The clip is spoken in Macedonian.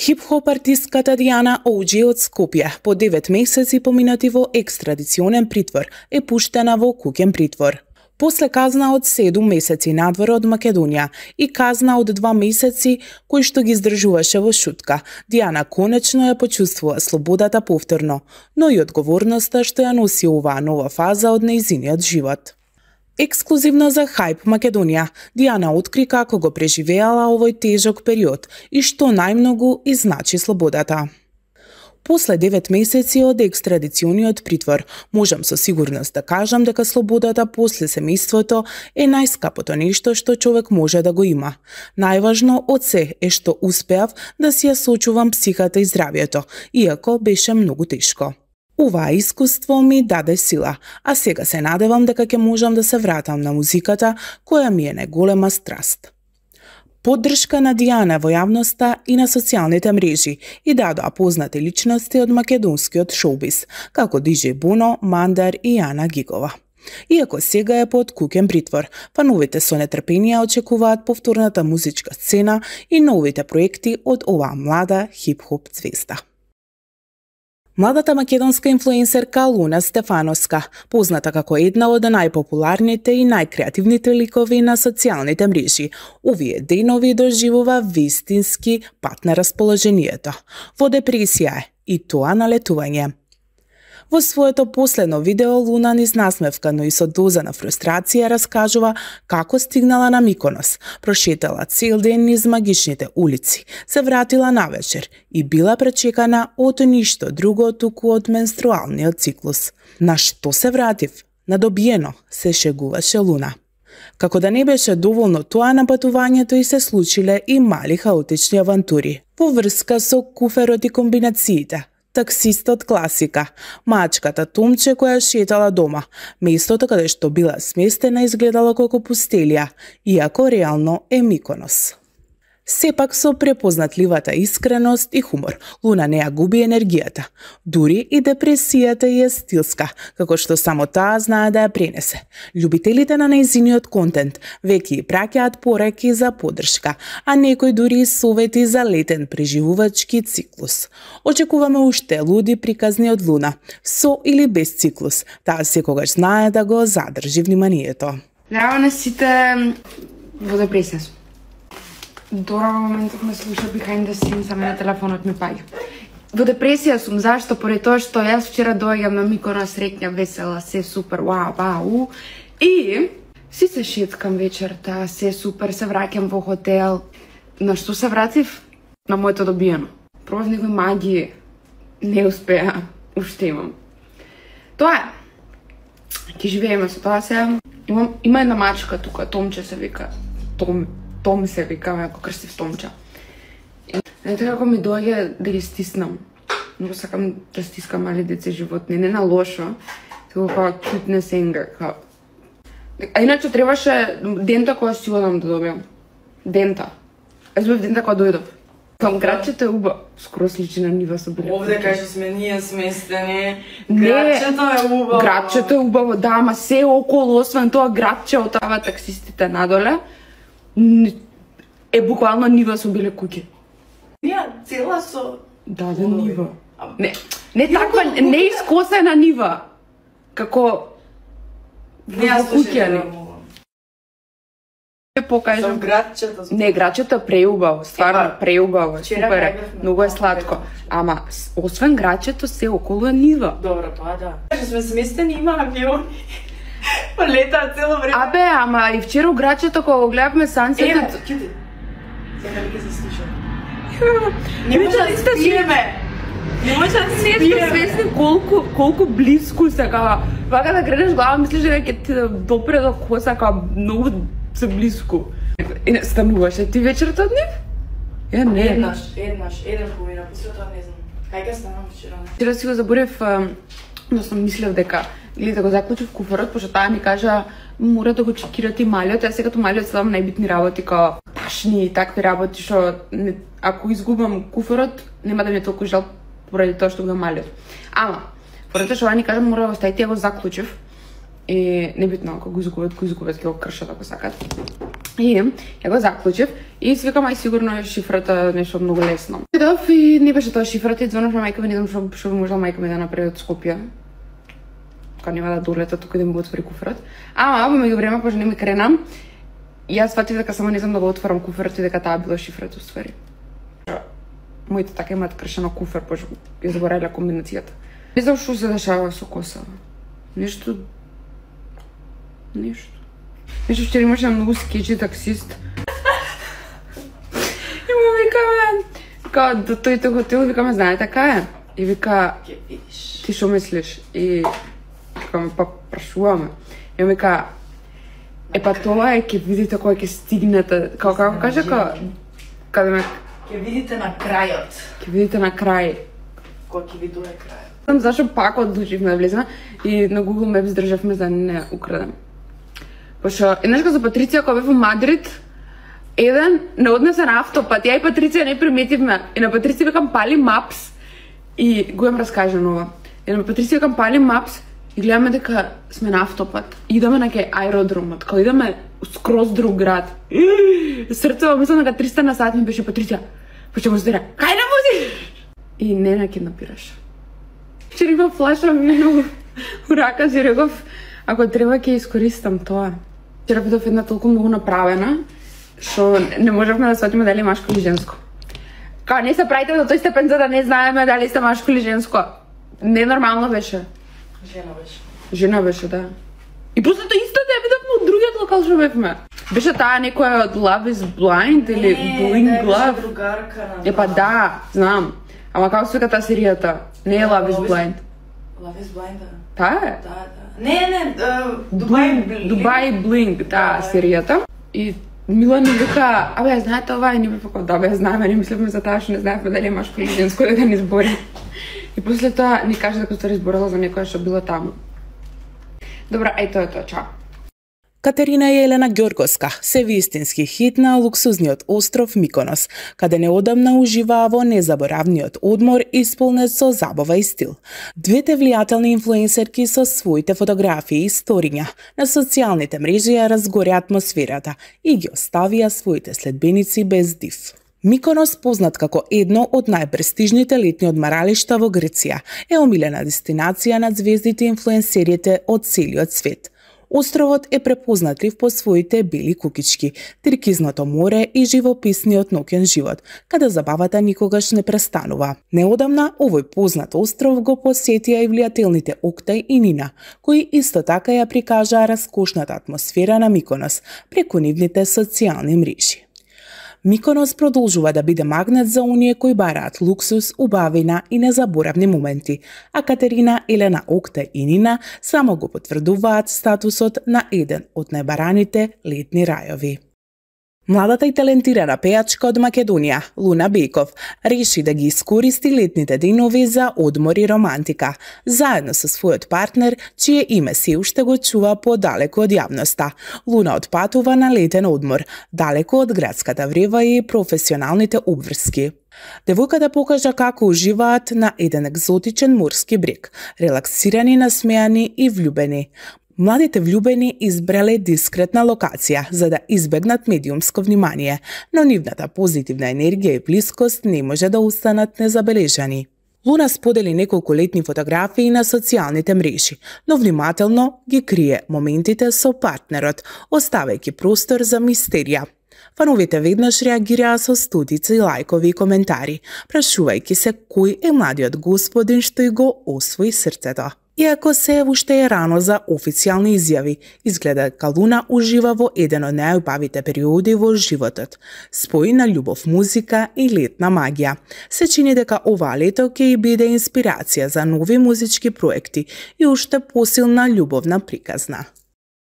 Хип-хоп артистката Диана OG од Скопје по 9 месеци поминати во екстрадиционен притвор е пуштена во куќен притвор. После казна од 7 месеци надвор од Македонија и казна од 2 месеци кој што ги издржуваше во шутка, Диана конечно ја почувствува слободата повторно, но и одговорноста што ја носи оваа нова фаза од нејзиниот живот. Ексклузивно за Hype Македонија, Диана откри како го преживеала овој тежок период и што најмногу и значи слободата. После 9 месеци од екстрадициониот притвор, можам со сигурност да кажам дека слободата после семејството е најскапото нешто што човек може да го има. Најважно од се е што успеав да си ја сочувам психата и здравјето, иако беше многу тешко. Оваа искуство ми даде сила, а сега се надевам дека ќе можам да се вратам на музиката, која ми е најголема страст. Поддршка на Диана во јавноста и на социјалните мрежи и дадоа познати личности од македонскиот шоубиз, како DJ Bono, Мандар и Јана Гигова. Иако сега е под куќен притвор, фановите со нетрпение очекуваат повторната музичка сцена и новите проекти од оваа млада хип-хоп звезда. Младата македонска инфлуенсерка Луна Стефановска, позната како една од најпопуларните и најкреативните ликови на социјалните мрежи, овие денови доживува вистински пат на расположението. Во депресија е, и тоа на летување. Во своето последно видео Луна низ насмевка, но и со доза на фрустрација раскажува како стигнала на Миконос, прошетала цел ден низ магичните улици, се вратила навечер и била пречекана од ништо друго туку од менструалниот циклус. На што се вратив? На добиено, се шегуваше Луна. Како да не беше доволно тоа на патувањето и се случиле и мали хаотични авантури во врска со куферот и комбинациите. Таксистот класика, мачката Томче која шетала дома, местото каде што била сместена изгледало како пустелија, иако реално е Миконос. Сепак со препознатливата искреност и хумор, Луна не ја губи енергијата. Дури и депресијата е стилска, како што само таа знае да ја пренесе. Љубителите на нејзиниот контент веќе и праќаат пораки за поддршка, а некои дури и совети за летен преживувачки циклус. Очекуваме уште луди приказни од Луна, со или без циклус. Таа секогаш знае да го задржи вниманието. Здраво на сите, во депресија сум. Дора во моментот ме слуша behind the scenes, само на телефонот ми паѓа. Во депресија сум, зашто? Поради тоа што јас вчера доаѓам на Миконос, среќна, весела, се супер, вау, и си се шеткам вечерта, се супер, се враќам во хотел. На што се вратив? На моето добиено. Пробав некои маги, не успеа, уште имам. Тоа е. Ке живееме со тоа сега. Има една мачка тука, Томче се вика. Том се викаме, ако крстив Томча. Не така како ми доаѓа да ги стиснам. Много сакам да стискам мали деца животни. Не на лошо, сега како cuteness anger. А иначе требаше дента која си одам да добиам. Дента. Аз бев дента која дојдов. Там градчето е убаво. Скоро сличи на нива со биле. Овде кај што сме ние сместени. Не, градчето е убаво. Градчето е убаво, да, ама се околу, освен тоа градче од ава таксистите надоле, е буквално нива со биле куќи. Ние цела со... Да, нива. Не таква, не искосена нива. Како... Ние куќа не покажам. Градчето. Не, градчето е преубаво, стварно преубаво, супер е, многу е сладко. Ама, освен градчето, се околу е нива. Добро, тоа да. Што сме сместени, има авиони. Летаат цело време. Абе, ама и вчера у градчето, кога го гледавме сансетот... Кјути. Сега веќе се слуша. Не може да спиеме. Не може да Не сме свесни колку близко се, као... Вака да гренеш глава, мислиш дека ќе ти допре до коса, као многу се близко. И не стануваше ти вечерта од нив? Ја не. Еден помина, после тоа не знам. Кај ке станам вчера? Вчера си го заборев, односно мислев дека или да го заклучив куфарот, пошто таа ми кажа мора да го чекирате малиот, јас сега малиот ставам најбитни работи, као ташни и такви работи, што ако изгубам куфарот, нема да ми е толку жал поради тоа што го малиот. Ама, поради тоа што ни кажа мора да го ставите, ја го заклучив. И небитно, ако го изгубат, ќе го кршат ако сакат. И ја го заклучив и си викам, ај сигурно е шифрата нешто многу лесно. Идов и не беше тоа шифрата и звонав на мајка ми, не знам што можела мајка ми да направи од Скопје. Кога нема да долета тука да ми го отвори куфрот. Ама во меѓувреме, пошто не ми кренам, јас сватив дека само не знам да го отворам куфрот и дека таа била шифрата уствари. Моите така имаат кршено куфер, пошто ја заборавила комбинацијата. Не знам што се дешава со Косово. Нешто вчера имаше многу скечи таксист. И му викаме, као до тој хотел, викаме, знае така е. И вика, ти што мислиш? И викаме, па прашуваме. И му вика, па тоа е, ќе видите кога ќе стигнете, како каже, каде ме... Ќе видите на крајот. Ќе видите на крај. Кога ќе видува крајот. Знам зашо пак одлучивме да влеземе и на Google Maps државме за да не украдем. Пошто, еднаш кога за Патриција, кога бев во Мадрид, еден не однесе на автопат, ја и Патриција не приметивме. И на Патриција викам пали Maps и го имам раскажан ова. И на Патриција викам пали Maps и гледаме дека сме на автопат. Идеме на кај аеродромот, кога идеме скроз друг град. Срцево, мислам дека 300 на сат ми беше Патриција. Пошто му здира, кај не возиш? И не на киднапираш. Вчера има флаша вино у рака, си реков, ако треба ќе искористам тоа. Вчера видов една толку многу направена, што не можевме да сватиме дали е машко или женско. Као не се правите до тој степен за да не знаеме дали сте машко или женско. Ненормално беше. Жена беше, да. И после тоа исто да ја видовме од другиот локал што бевме. Беше таа некоја од Love is Blind или Bling Love. Епа да, знам. Ама како се вика таа серијата? Не е Love is Blind. Love is Blind, да. Таа е? Да. Не, Dubai Bling. Dubai Bling, да, серијата. И Милан ни вика, абе, знаете ова? И ни бе фако, да бе, знаеме, не мислевме за таа, што не знаевме дали е машко или женско, дека ни збори. И после тоа ни кажа дека се изборала за некоја што била таму. Добра, ај тоа е тоа, чао. Катерина Елена Ѓорговска се вистински хит на луксузниот остров Миконос, каде неодамна уживаа во незаборавниот одмор исполнет со забава и стил. Двете влијателни инфлуенсерки со своите фотографии и сториња на социјалните мрежи ја разгоря атмосферата и ги оставија своите следбеници без див. Миконос, познат како едно од најпрестижните летни одмаралишта во Грција, е омилена дестинација на звездите и инфлуенсерите од целиот свет. Островот е препознатлив по своите бели кукички, туркизното море и живописниот ноќен живот, каде забавата никогаш не престанува. Неодамна овој познат остров го посетија и влијателните Октај и Нина, кои исто така ја прикажаа раскошната атмосфера на Миконос преку нивните социјални мрежи. Миконос продолжува да биде магнет за оние кои бараат луксус, убавина и незаборавни моменти, а Катерина, Елена, Октај и Нина само го потврдуваат статусот на еден од најбараните летни рајови. Младата и талентирана пејачка од Македонија, Луна Беков, реши да ги искористи летните денови за одмор и романтика, заедно со својот партнер, чие име се уште го чува подалеку од јавноста. Луна отпатува на летен одмор, далеку од градската врева и професионалните обврски. Девојката покажа како уживаат на еден екзотичен морски брег, релаксирани, насмеани и влюбени. Младите влюбени избрале дискретна локација за да избегнат медиумско внимание, но нивната позитивна енергија и блискост не може да останат незабележани. Луна сподели неколку летни фотографии на социјалните мрежи, но внимателно ги крие моментите со партнерот, оставајќи простор за мистерија. Фановите веднаш реагираа со стотици лајкови и коментари, прашувајќи се кој е младиот господин што и го освои срцето. Иако се уште е рано за официјални изјави, изгледа дека Луна ужива во еден од најубавите периоди во животот, спои на љубов, музика и летна магија. Се чини дека оваа лето ќе и биде инспирација за нови музички проекти и уште посилна љубовна приказна.